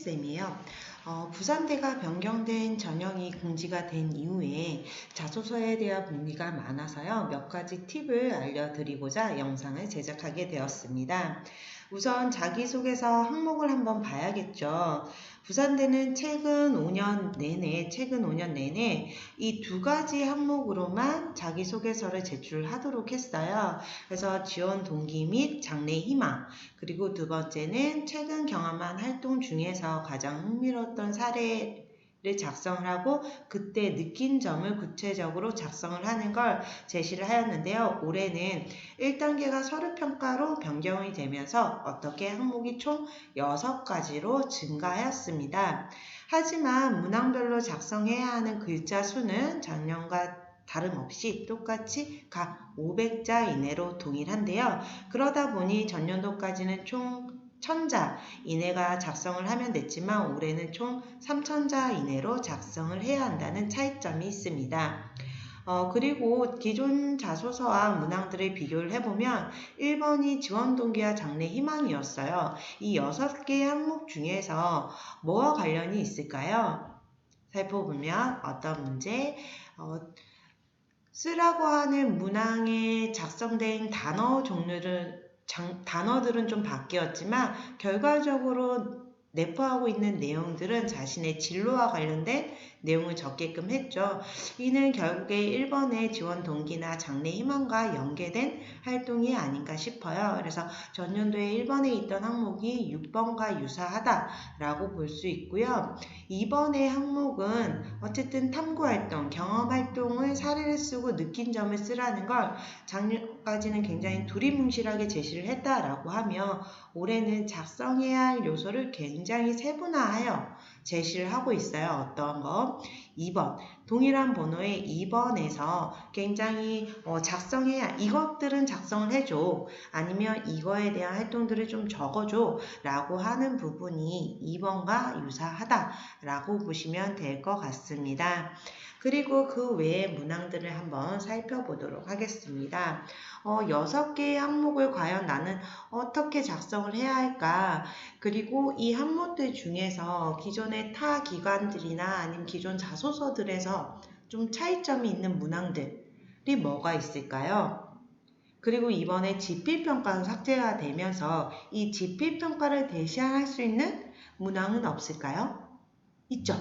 쌤이에요. 부산대가 변경된 전형이 공지가 된 이후에 자소서에 대한 문의가 많아서요. 몇 가지 팁을 알려드리고자 영상을 제작하게 되었습니다. 우선 자기소개서 항목을 한번 봐야겠죠. 부산대는 최근 5년 내내 이 두 가지 항목으로만 자기소개서를 제출하도록 했어요. 그래서 지원 동기 및 장래 희망, 그리고 두 번째는 최근 경험한 활동 중에서 가장 흥미로웠던 사례를 작성을 하고 그때 느낀 점을 구체적으로 작성을 하는 걸 제시를 하였는데요. 올해는 1단계가 서류평가로 변경이 되면서 어떻게 항목이 총 6가지로 증가하였습니다. 하지만 문항별로 작성해야 하는 글자 수는 작년과 다름없이 똑같이 각 500자 이내로 동일한데요. 그러다 보니 전년도까지는 총 1000자 이내가 작성을 하면 됐지만 올해는 총 3000자 이내로 작성을 해야 한다는 차이점이 있습니다. 그리고 기존 자소서와 문항들을 비교를 해보면 1번이 지원 동기와 장래 희망이었어요. 이 6개의 항목 중에서 뭐와 관련이 있을까요? 살펴보면 어떤 문제? 쓰라고 하는 문항에 작성된 단어 단어들은 좀 바뀌었지만 결과적으로 내포하고 있는 내용들은 자신의 진로와 관련된 내용을 적게끔 했죠. 이는 결국에 1번의 지원 동기나 장래 희망과 연계된 활동이 아닌가 싶어요. 그래서 전년도에 1번에 있던 항목이 6번과 유사하다라고 볼 수 있고요. 2번의 항목은 어쨌든 탐구활동, 경험활동을 사례를 쓰고 느낀 점을 쓰라는 걸 작년까지는 굉장히 두리뭉실하게 제시를 했다라고 하며 올해는 작성해야 할 요소를 굉장히 세분화하여 제시를 하고 있어요. 어떤 거? 2번. 동일한 번호의 2번에서 굉장히 이것들은 작성을 해줘. 아니면 이거에 대한 활동들을 좀 적어줘. 라고 하는 부분이 2번과 유사하다라고 보시면 될 것 같습니다. 그리고 그 외의 문항들을 한번 살펴보도록 하겠습니다. 6개의 항목을 과연 나는 어떻게 작성을 해야 할까? 그리고 이 항목들 중에서 기존의 타 기관들이나 아니면 기존 자소서들에서 좀 차이점이 있는 문항들이 뭐가 있을까요? 그리고 이번에 지필평가가 삭제가 되면서 이 지필평가를 대신할 수 있는 문항은 없을까요? 있죠.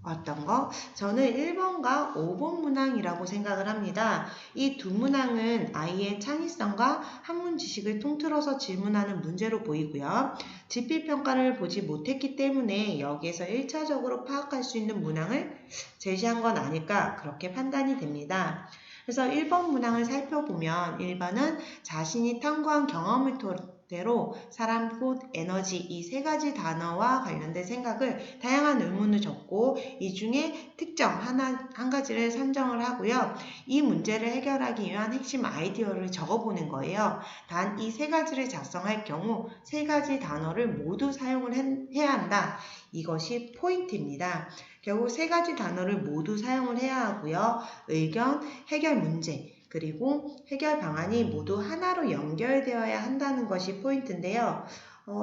어떤 거? 저는 1번과 5번 문항이라고 생각을 합니다. 이 두 문항은 아이의 창의성과 학문 지식을 통틀어서 질문하는 문제로 보이고요. 지필평가를 보지 못했기 때문에 여기에서 1차적으로 파악할 수 있는 문항을 제시한 건 아닐까 그렇게 판단이 됩니다. 그래서 1번 문항을 살펴보면 1번은 자신이 탐구한 경험을 토대로 사람, 꽃, 에너지 이 3가지 단어와 관련된 생각을 다양한 의문을 적고 이 중에 특정 한 가지를 선정을 하고요. 이 문제를 해결하기 위한 핵심 아이디어를 적어보는 거예요. 단 이 3가지를 작성할 경우 3가지 단어를 모두 사용을 해야 한다. 이것이 포인트입니다. 결국 3가지 단어를 모두 사용을 해야 하고요. 의견, 해결 문제, 그리고 해결 방안이 모두 하나로 연결되어야 한다는 것이 포인트인데요.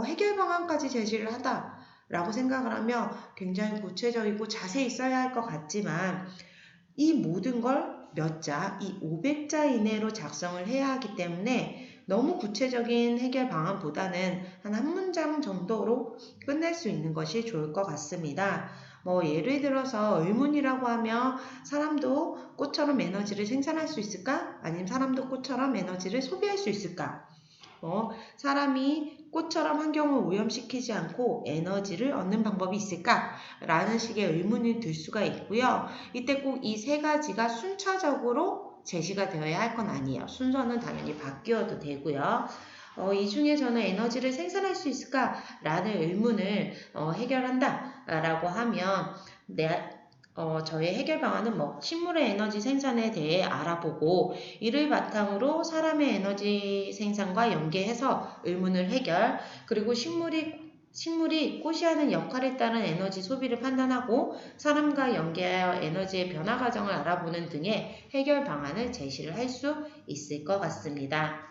해결 방안까지 제시를 하다라고 생각을 하면 굉장히 구체적이고 자세히 써야 할 것 같지만 이 모든 걸 몇 자, 이 500자 이내로 작성을 해야 하기 때문에 너무 구체적인 해결 방안보다는 한 문장 정도로 끝낼 수 있는 것이 좋을 것 같습니다. 예를 들어서 의문이라고 하면 사람도 꽃처럼 에너지를 생산할 수 있을까? 아니면 사람도 꽃처럼 에너지를 소비할 수 있을까? 사람이 꽃처럼 환경을 오염시키지 않고 에너지를 얻는 방법이 있을까? 라는 식의 의문이 들 수가 있고요. 이때 꼭 이 3가지가 순차적으로 제시가 되어야 할 건 아니에요. 순서는 당연히 바뀌어도 되고요. 이 중에 저는 에너지를 생산할 수 있을까? 라는 의문을 해결한다 라고 하면 저의 해결 방안은 식물의 에너지 생산에 대해 알아보고 이를 바탕으로 사람의 에너지 생산과 연계해서 의문을 해결, 그리고 식물이 꽃이 하는 역할에 따른 에너지 소비를 판단하고 사람과 연계하여 에너지의 변화 과정을 알아보는 등의 해결 방안을 제시를 할 수 있을 것 같습니다.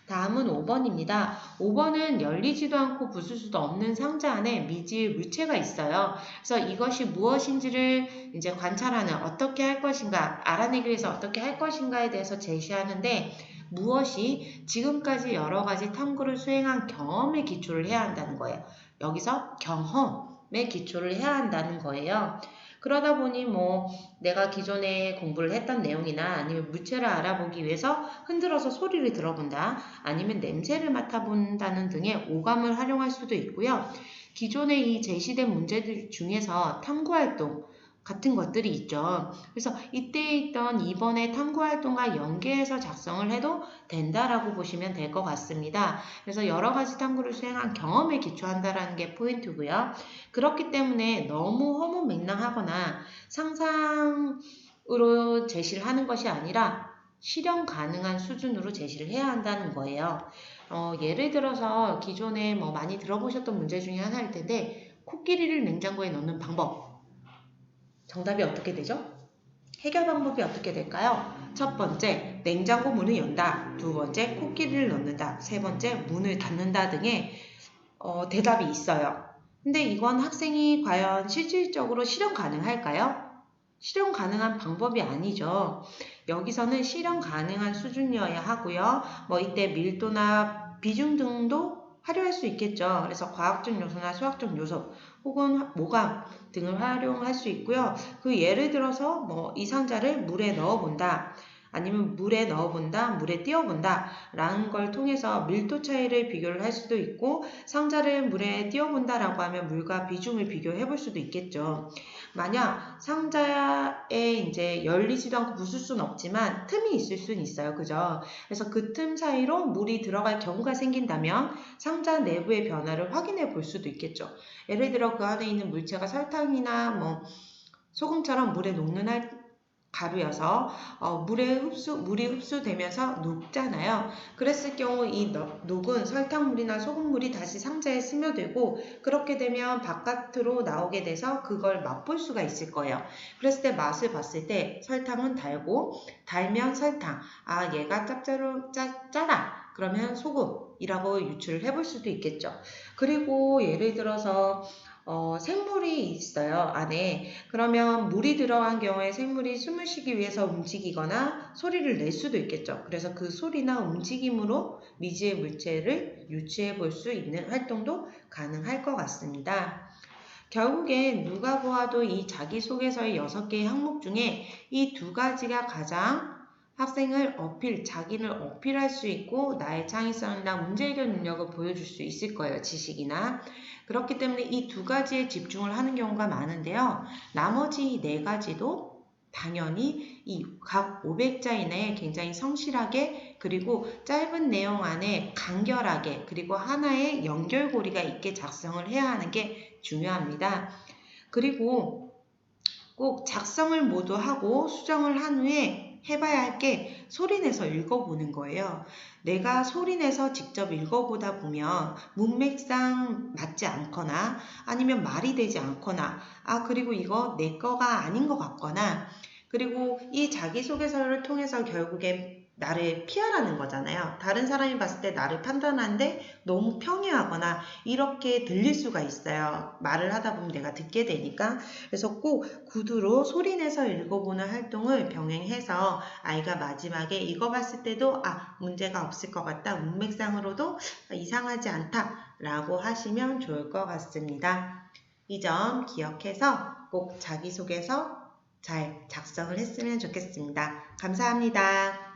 다음은 5번입니다. 5번은 열리지도 않고 부술 수도 없는 상자 안에 미지의 물체가 있어요. 그래서 이것이 무엇인지를 이제 관찰하는 어떻게 할 것인가, 알아내기 위해서 어떻게 할 것인가에 대해서 제시하는데 무엇이 지금까지 여러 가지 탐구를 수행한 경험에 기초를 해야 한다는 거예요. 여기서 경험에 기초를 해야 한다는 거예요. 그러다 보니 뭐 내가 기존에 공부를 했던 내용이나 아니면 물체를 알아보기 위해서 흔들어서 소리를 들어본다, 아니면 냄새를 맡아본다는 등의 오감을 활용할 수도 있고요. 기존에 이 제시된 문제들 중에서 탐구활동 같은 것들이 있죠. 그래서 이때 있던 이번의 탐구활동과 연계해서 작성을 해도 된다라고 보시면 될 것 같습니다. 그래서 여러 가지 탐구를 수행한 경험에 기초한다라는 게 포인트고요. 그렇기 때문에 너무 허무맹랑하거나 상상으로 제시를 하는 것이 아니라 실현 가능한 수준으로 제시를 해야 한다는 거예요. 예를 들어서 기존에 뭐 많이 들어보셨던 문제 중에 하나일 텐데 코끼리를 냉장고에 넣는 방법. 정답이 어떻게 되죠? 해결 방법이 어떻게 될까요? 첫 번째, 냉장고 문을 연다. 두 번째, 코끼리를 넣는다. 세 번째, 문을 닫는다 등의 대답이 있어요. 근데 이건 학생이 과연 실질적으로 실현 가능할까요? 실현 가능한 방법이 아니죠. 여기서는 실현 가능한 수준이어야 하고요. 뭐 이때 밀도나 비중 등도 활용할 수 있겠죠. 그래서 과학적 요소나 수학적 요소 혹은 모감 등을 활용할 수 있고요. 그 예를 들어서 뭐 이 상자를 물에 넣어본다. 아니면 물에 넣어본다, 물에 띄워본다 라는 걸 통해서 밀도 차이를 비교를 할 수도 있고, 상자를 물에 띄워본다라고 하면 물과 비중을 비교해 볼 수도 있겠죠. 만약 상자에 이제 열리지도 않고 부술 수는 없지만 틈이 있을 수는 있어요. 그죠? 그래서 그 틈 사이로 물이 들어갈 경우가 생긴다면 상자 내부의 변화를 확인해 볼 수도 있겠죠. 예를 들어 그 안에 있는 물체가 설탕이나 뭐 소금처럼 물에 녹는 가루여서 물이 흡수되면서 녹잖아요. 그랬을 경우 이 녹은 설탕물이나 소금물이 다시 상자에 스며들고, 그렇게 되면 바깥으로 나오게 돼서 그걸 맛볼 수가 있을 거예요. 그랬을 때 맛을 봤을 때 설탕은 달고, 달면 설탕, 아 얘가 짜다 그러면 소금이라고 유추를 해볼 수도 있겠죠. 그리고 예를 들어서 생물이 있어요, 안에. 그러면 물이 들어간 경우에 생물이 숨을 쉬기 위해서 움직이거나 소리를 낼 수도 있겠죠. 그래서 그 소리나 움직임으로 미지의 물체를 유추해 볼 수 있는 활동도 가능할 것 같습니다. 결국엔 누가 보아도 이 자기소개서의 6개의 항목 중에 이 두 가지가 가장 학생을 자기를 어필할 수 있고 나의 창의성이나 문제 해결 능력을 보여줄 수 있을 거예요. 지식이나. 그렇기 때문에 이 두 가지에 집중을 하는 경우가 많은데요. 나머지 4가지도 당연히 이 각 500자 이내에 굉장히 성실하게, 그리고 짧은 내용 안에 간결하게, 그리고 하나의 연결고리가 있게 작성을 해야 하는 게 중요합니다. 그리고 꼭 작성을 모두 하고 수정을 한 후에 해봐야 할 게 소리내서 읽어보는 거예요. 내가 소리내서 직접 읽어보다 보면 문맥상 맞지 않거나 아니면 말이 되지 않거나, 그리고 이거 내 거가 아닌 것 같거나, 그리고 이 자기소개서를 통해서 결국엔 나를 피하라는 거잖아요. 다른 사람이 봤을 때 나를 판단하는데 너무 평이하거나 이렇게 들릴 수가 있어요. 말을 하다 보면 내가 듣게 되니까. 그래서 꼭 구두로 소리내서 읽어보는 활동을 병행해서 아이가 마지막에 읽어봤을 때도 문제가 없을 것 같다, 문맥상으로도 이상하지 않다 라고 하시면 좋을 것 같습니다. 이 점 기억해서 꼭 자기소개서 잘 작성을 했으면 좋겠습니다. 감사합니다.